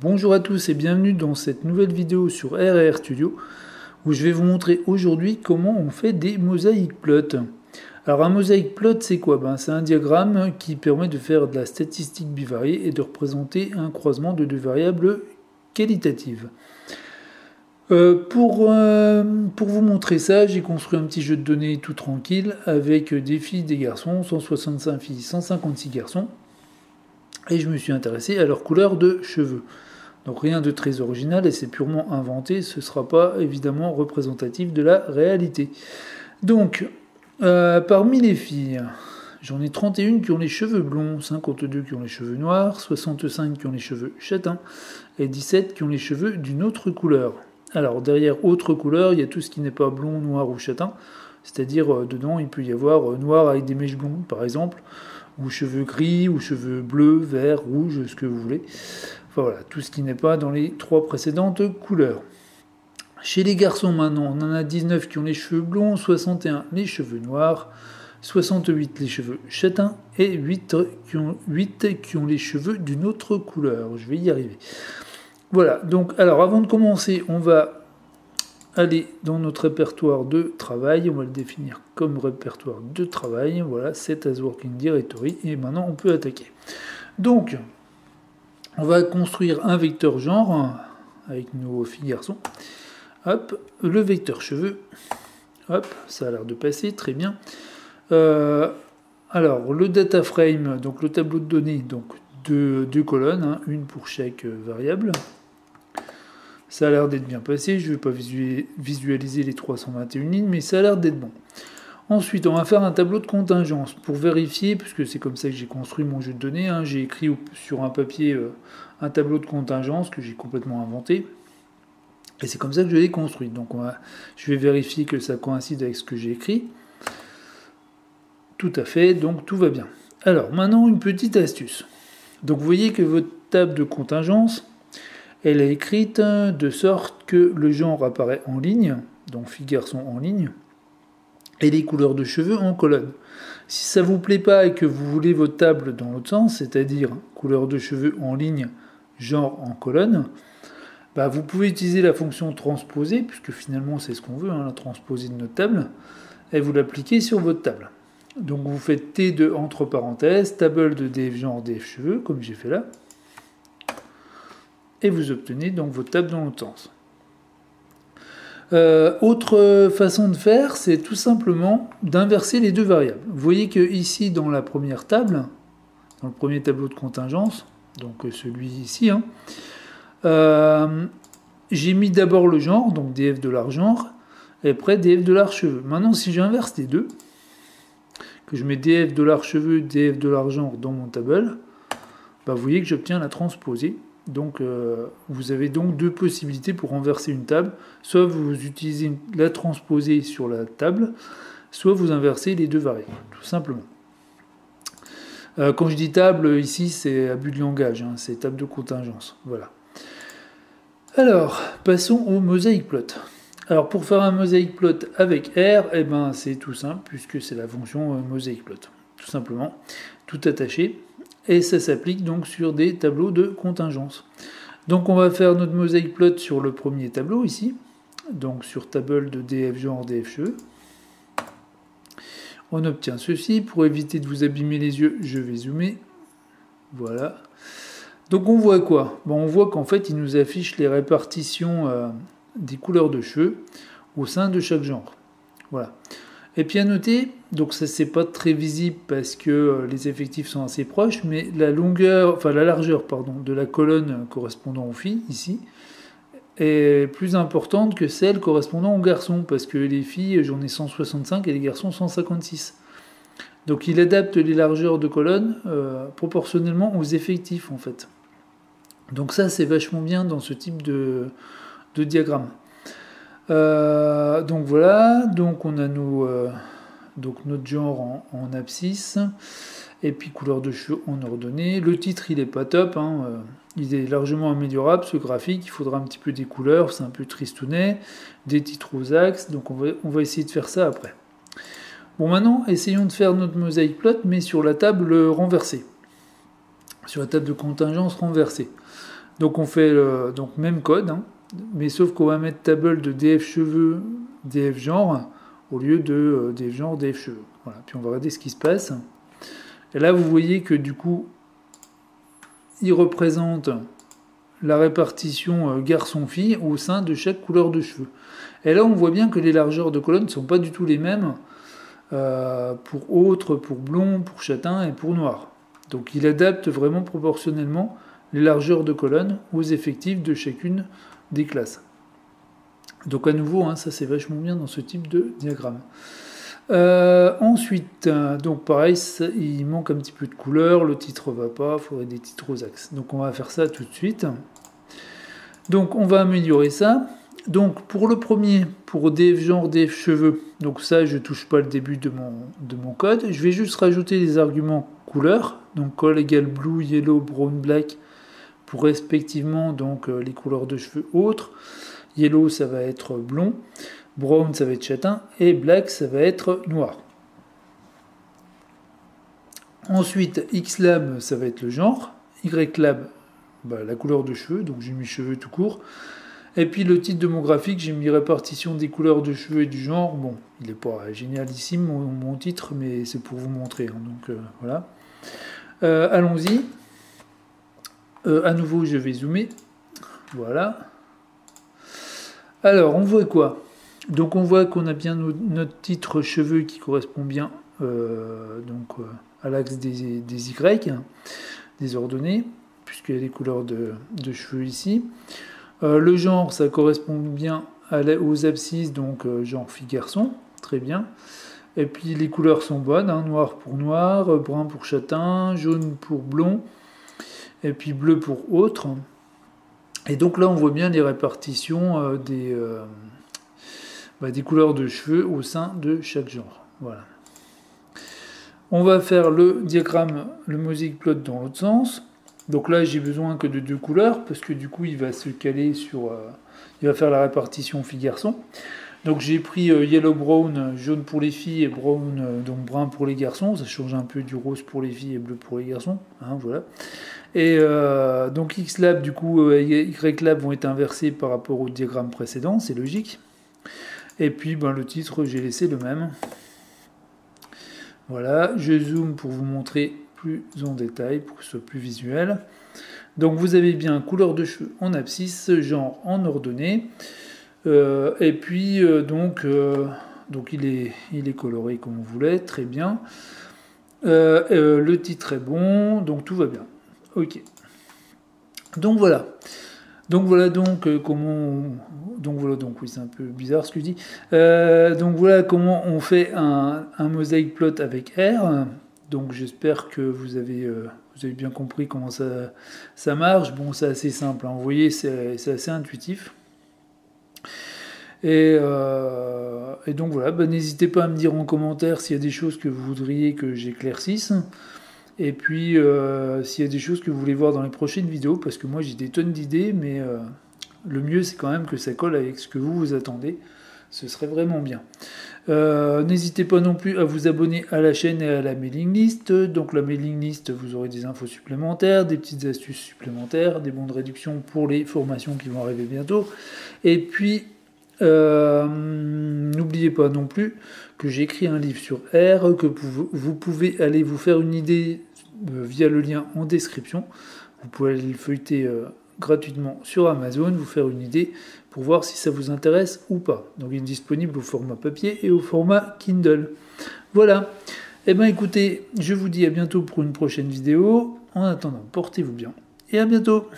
Bonjour à tous et bienvenue dans cette nouvelle vidéo sur RRStudio où je vais vous montrer aujourd'hui comment on fait des mosaic plots. Alors un mosaic plot c'est quoi? C'est un diagramme qui permet de faire de la statistique bivariée et de représenter un croisement de deux variables qualitatives. Pour vous montrer ça, j'ai construit un petit jeu de données tout tranquille avec des filles, des garçons, 165 filles, 156 garçons. Et je me suis intéressé à leur couleur de cheveux. Donc rien de très original et c'est purement inventé, ce ne sera pas évidemment représentatif de la réalité. Donc, parmi les filles, j'en ai 31 qui ont les cheveux blonds, 52 qui ont les cheveux noirs, 65 qui ont les cheveux châtains et 17 qui ont les cheveux d'une autre couleur. Alors derrière autre couleur, il y a tout ce qui n'est pas blond, noir ou châtain, c'est-à-dire dedans il peut y avoir noir avec des mèches blondes par exemple, ou cheveux gris, ou cheveux bleus, verts, rouges, ce que vous voulez. Enfin voilà, tout ce qui n'est pas dans les trois précédentes couleurs. Chez les garçons maintenant, on en a 19 qui ont les cheveux blonds, 61 les cheveux noirs, 68 les cheveux châtains et 8 qui ont les cheveux d'une autre couleur. Je vais y arriver. Voilà, donc alors avant de commencer, on va aller dans notre répertoire de travail, on va le définir comme répertoire de travail, voilà, set as working directory, et maintenant on peut attaquer. Donc, on va construire un vecteur genre, avec nos filles garçons, hop, le vecteur cheveux, hop, ça a l'air de passer, très bien. Alors, le data frame, donc le tableau de données, donc deux colonnes, une pour chaque variable. Ça a l'air d'être bien passé, je ne vais pas visualiser les 321 lignes, mais ça a l'air d'être bon. Ensuite, on va faire un tableau de contingence pour vérifier, puisque c'est comme ça que j'ai construit mon jeu de données. J'ai écrit sur un papier un tableau de contingence que j'ai complètement inventé. Et c'est comme ça que je l'ai construit. Donc je vais vérifier que ça coïncide avec ce que j'ai écrit. Tout à fait, donc tout va bien. Alors, maintenant, une petite astuce. Donc vous voyez que votre table de contingence, elle est écrite de sorte que le genre apparaît en ligne, donc filles-garçons en ligne, et les couleurs de cheveux en colonne. Si ça ne vous plaît pas et que vous voulez votre table dans l'autre sens, c'est-à-dire couleur de cheveux en ligne, genre en colonne, vous pouvez utiliser la fonction transposer, puisque finalement c'est ce qu'on veut, la transposer de notre table, et vous l'appliquez sur votre table. Donc vous faites T2 entre parenthèses, table de df genre df cheveux, comme j'ai fait là, et vous obtenez donc votre table dans l'autre sens. Autre façon de faire, c'est tout simplement d'inverser les deux variables. Vous voyez que ici, dans la première table, dans le premier tableau de contingence, donc celui ici, j'ai mis d'abord le genre, donc df de genre, et après df de cheveux. Maintenant, si j'inverse les deux, que je mets df de cheveux, df de genre dans mon table, vous voyez que j'obtiens la transposée. Donc vous avez donc deux possibilités pour renverser une table. Soit vous utilisez la transposée sur la table, soit vous inversez les deux variables, tout simplement. Quand je dis table, ici c'est abus de langage, c'est table de contingence. Voilà. Alors, passons au mosaic plot. Alors pour faire un mosaic plot avec R, c'est tout simple, puisque c'est la fonction mosaic plot. Tout simplement, tout attaché. Et ça s'applique donc sur des tableaux de contingence. Donc on va faire notre mosaic plot sur le premier tableau ici, donc sur table de df genre df cheveux. On obtient ceci. Pour éviter de vous abîmer les yeux, je vais zoomer. Voilà. Donc on voit quoi? On voit qu'en fait il nous affiche les répartitions des couleurs de cheveux au sein de chaque genre. Voilà. Et puis à noter, donc ça c'est pas très visible parce que les effectifs sont assez proches, mais la largeur de la colonne correspondant aux filles ici est plus importante que celle correspondant aux garçons, parce que les filles j'en ai 165 et les garçons 156. Donc il adapte les largeurs de colonne proportionnellement aux effectifs en fait. Donc ça c'est vachement bien dans ce type de diagramme. Donc voilà, donc on a donc notre genre en abscisse, et puis couleur de cheveux en ordonnée. Le titre il est pas top, il est largement améliorable ce graphique, il faudra un petit peu des couleurs, c'est un peu tristounet, des titres aux axes, donc on va essayer de faire ça après. Bon maintenant, essayons de faire notre mosaic plot, mais sur la table renversée, sur la table de contingence renversée. Donc on fait donc même code, hein, mais sauf qu'on va mettre table de df cheveux, df genre, au lieu de df genre, df cheveux. Voilà. Puis on va regarder ce qui se passe. Et là, vous voyez que du coup, il représente la répartition garçon-fille au sein de chaque couleur de cheveux. Et là, on voit bien que les largeurs de colonne ne sont pas du tout les mêmes pour autre, pour blond, pour châtain et pour noir. Donc il adapte vraiment proportionnellement les largeurs de colonne aux effectifs de chacune des classes. Donc à nouveau, hein, ça c'est vachement bien dans ce type de diagramme. Ensuite, donc pareil, il manque un petit peu de couleur, le titre va pas, il faudrait des titres aux axes. Donc on va faire ça tout de suite. Donc on va améliorer ça. Donc pour le premier, pour df genre, df cheveux, donc ça je touche pas le début de mon code, je vais juste rajouter les arguments couleurs, donc col égale blue, yellow, brown, black, pour respectivement donc les couleurs de cheveux autres. Yellow ça va être blond, brown ça va être châtain, et black ça va être noir. Ensuite, xlab ça va être le genre, ylab la couleur de cheveux, donc j'ai mis cheveux tout court. Et puis le titre de mon graphique, j'ai mis répartition des couleurs de cheveux et du genre. Bon, il n'est pas génialissime mon titre, mais c'est pour vous montrer. Hein, donc voilà. Allons-y. À nouveau, je vais zoomer. Voilà. Alors, on voit quoi? Donc on voit qu'on a bien notre titre cheveux qui correspond bien à l'axe des Y, des ordonnées, puisqu'il y a les couleurs de cheveux ici. Le genre, ça correspond bien aux abscisses, donc genre fille-garçon, très bien. Et puis les couleurs sont bonnes, hein, noir pour noir, brun pour châtain, jaune pour blond, et puis bleu pour autre. Et donc là, on voit bien les répartitions des couleurs de cheveux au sein de chaque genre. Voilà. On va faire le diagramme, le mosaic plot dans l'autre sens. Donc là, j'ai besoin que de 2 couleurs, parce que du coup, il va se caler sur... il va faire la répartition fille-garçon. Donc j'ai pris yellow-brown, jaune pour les filles, et brown, donc brun pour les garçons. Ça change un peu du rose pour les filles et bleu pour les garçons. Hein, voilà. Et donc xlab, du coup, ylab vont être inversés par rapport au diagramme précédent, c'est logique. Et puis, le titre, j'ai laissé le même. Voilà, je zoome pour vous montrer plus en détail, pour que ce soit plus visuel. Donc vous avez bien couleur de cheveux en abscisse, genre en ordonnée, et puis donc il est coloré comme on voulait, très bien. Le titre est bon, donc tout va bien. Ok. Donc voilà. Donc oui, c'est un peu bizarre ce que je dis. Donc voilà comment on fait un mosaic plot avec R. Donc j'espère que vous avez bien compris comment ça marche. Bon, c'est assez simple, hein. Vous voyez, c'est assez intuitif. Et donc voilà, n'hésitez pas à me dire en commentaire s'il y a des choses que vous voudriez que j'éclaircisse. Et puis s'il y a des choses que vous voulez voir dans les prochaines vidéos, parce que moi j'ai des tonnes d'idées, mais le mieux c'est quand même que ça colle avec ce que vous attendez. Ce serait vraiment bien. N'hésitez pas non plus à vous abonner à la chaîne et à la mailing list. Donc la mailing list, vous aurez des infos supplémentaires, des petites astuces supplémentaires, des bons de réduction pour les formations qui vont arriver bientôt. Et puis, n'oubliez pas non plus que j'ai écrit un livre sur R, que vous pouvez aller vous faire une idée via le lien en description. Vous pouvez aller le feuilleter gratuitement sur Amazon, vous faire une idée pour voir si ça vous intéresse ou pas. Donc il est disponible au format papier et au format Kindle. Voilà. Eh bien écoutez, je vous dis à bientôt pour une prochaine vidéo. En attendant, portez-vous bien et à bientôt.